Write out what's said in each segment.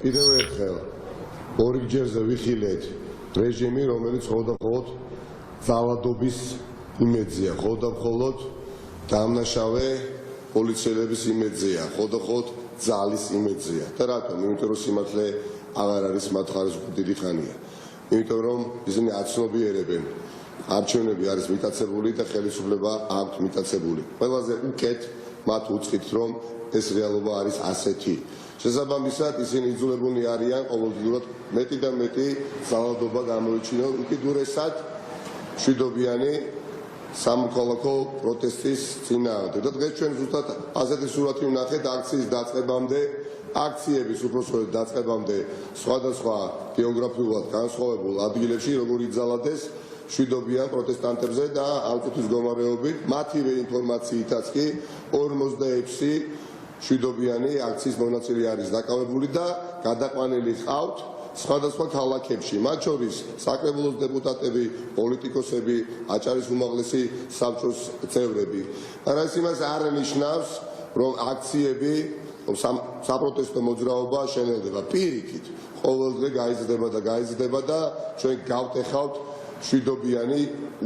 კიდევ ერთხელ ორიგჯერზე ვიხილეთ რეჟიმი, რომელიც მხოლოდ ძალადობის იმედზეა, მხოლოდ დამნაშავე პოლიციელების იმედზეა, მხოლოდ ძალის იმედზეა. და რატომ? იმიტომ რომ სიმართლე აღარ არის მათ ხარეს დიდი ხანია. იმიტომ რომ ისინი აცნობიერებენ, არჩევნები არის მიტაცებული და ხელისუფლება აქვთ მიტაცებული. ყველაზე უკეთ მათ უწყით, რომ ეს რეალობა არის ასეთი. შესაბამისად, ისინი იძულებულნი არიან ყოველდღიურად მეტი და მეტი ძალადობა გამოიჩინონ, უკიდურესად მშვიდობიანი სამოქალაქო პროტესტის წინააღმდეგ. და დღეს ჩვენ ზუსტად ასეთი სურათი ვნახეთ აქციის დაწყებამდე, აქციების უпроსტოდ დაწყებამდე სხვადასხვა გეოგრაფიულად განსხვავებულ ადგილებში, როგორ იძალადეს მშვიდობიან პროტესტანტებზე და ამ წუთის მდგომარეობით მათივე ინფორმაციითაც კი 46 მშვიდობიანი აქციის მონაწილე არის დაკავებული და გადაყვანილი ჰყავთ სხვადასხვა ქალაქებში, მათ შორის საკრებულოს დეპუტატები, პოლიტიკოსები, აჭარის უმაღლესი საბჭოს წევრები. მაგრამ ეს იმას არ ნიშნავს, რომ აქციები საპროტესტო მოძრაობა შენელდება. პირიქით, ყოველდღე გაიზრდება და ჩვენ გავტეხავთ მშვიდობიანი,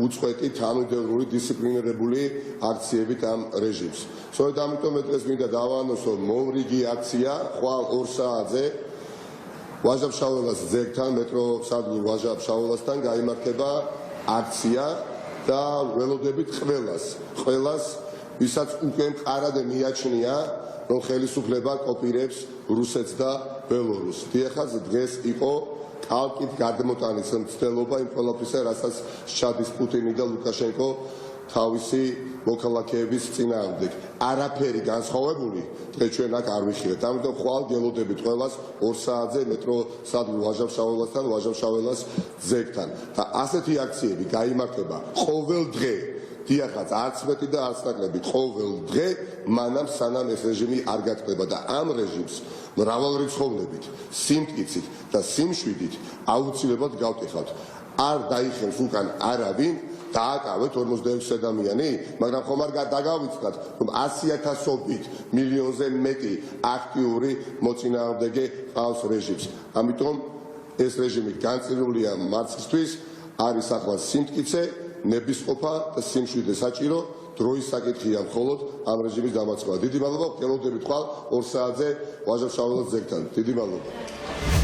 უწყვეტი, თანმიმდევრული, დისციპლინირებული აქციებით ამ რეჟიმს. სწორედ ამიტომ დღეს მინდა დავაანონსო მომრიგი აქცია ხვალ 2 საათზე ვაჟა-ფშაველას ძეგლთან, მეტროსადგურ ვაჟა-ფშაველასთან გაიმართება აქცია და ველოდებით ყველას, ვისაც უკვე მყარად მიაჩნია, რომ ხელისუფლება კოპირებს რუსეთს და ბელორუსს. დიახაც, დღეს იყო კალკით გადმოტანის მცდელობა იმ ყველაფრისა, რასაც სჩადის პუტინი და ლუკაშენკო თავისი მოქალაქეების წინააღმდეგ. არაფერი განსხვავებული დღეს ჩვენ აქ არ ვიხილეთ. ამიტომ ხვალ გელოდებით ყველას 2 საათზე მეტროსადგურ ვაჟა-ფშაველასთან, ვაჟა-ფშაველას ძეგლთან. და ასეთი აქციები გაიმართება ყოველ დღე. დიახაც, არც მეტი და არც ნაკლები, ყოველ დღე, მანამ სანამ ეს რეჟიმი არ გატყდება და ამ რეჟიმს მრავალრიცხოვნებით, სიმტკიცით და სიმშვიდით აუცილებლად გავტეხავთ. არ დაიხევს უკან არავინ, დააკავეთ 46 ადამიანი, მაგრამ ხომ არ დაგავიწყდათ, რომ 100,000-ობით, მილიონზე მეტი აქტიური მოწინააღმდეგე ყავს რეჟიმს. ამიტომ ეს რეჟიმი განწირულია მარცხისთვის, არის ახლა სიმტკიცე, ნებისყოფა და სიმშვიდე საჭირო, დროის საკითხია მხოლოდ ამ რეჟიმის დამარცხება. დიდი მადლობა, გელოდებით ხვალ 2 საათზე ვაჟა-ფშაველას ძეგლთან. დიდი მადლობა.